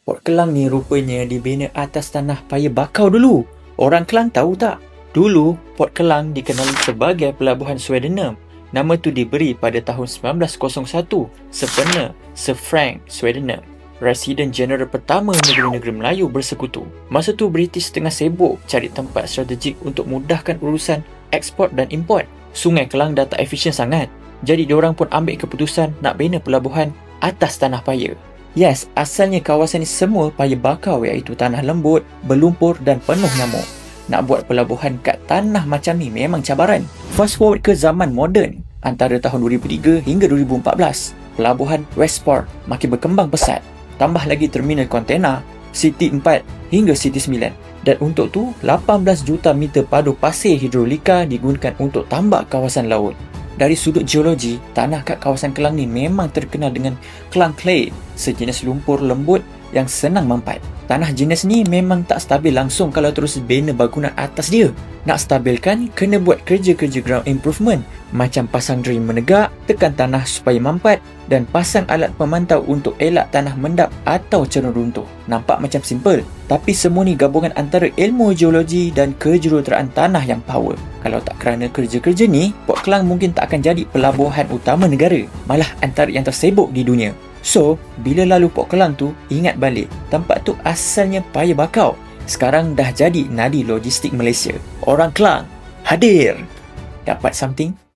Port Kelang ni rupanya dibina atas tanah paya bakau dulu. Orang Kelang tahu tak? Dulu, Port Kelang dikenali sebagai pelabuhan Swedenham. Nama tu diberi pada tahun 1901 sempena Sir Frank Swedenham, Residen Jeneral pertama negeri-negeri Melayu bersekutu. Masa tu British tengah sibuk cari tempat strategik untuk mudahkan urusan ekspor dan import. Sungai Kelang dah tak efisien sangat. Jadi diorang pun ambil keputusan nak bina pelabuhan atas tanah paya. Yes, asalnya kawasan ni semua paya bakau, iaitu tanah lembut, berlumpur dan penuh nyamuk. Nak buat pelabuhan kat tanah macam ni memang cabaran. Fast forward ke zaman moden, antara tahun 2003 hingga 2014, pelabuhan Westport makin berkembang pesat. Tambah lagi terminal kontena, City 4 hingga City 9. Dan untuk tu, 18 juta meter padu pasir hidrolika digunakan untuk tambak kawasan laut. Dari sudut geologi, tanah kat kawasan Kelang ni memang terkenal dengan Kelang Clay, sejenis lumpur lembut yang senang mempat. Tanah jenis ni memang tak stabil langsung kalau terus bina bangunan atas dia. Nak stabilkan, kena buat kerja-kerja ground improvement macam pasang drain menegak, tekan tanah supaya mampat dan pasang alat pemantau untuk elak tanah mendap atau cerun runtuh. Nampak macam simple, tapi semua ni gabungan antara ilmu geologi dan kejuruteraan tanah yang power. Kalau tak kerana kerja-kerja ni, Port Kelang mungkin tak akan jadi pelabuhan utama negara, malah antara yang tersibuk di dunia. So, bila lalu Port Kelang tu, ingat balik, tempat tu asalnya paya bakau. Sekarang dah jadi nadi logistik Malaysia. Orang Kelang, hadir! Dapat something?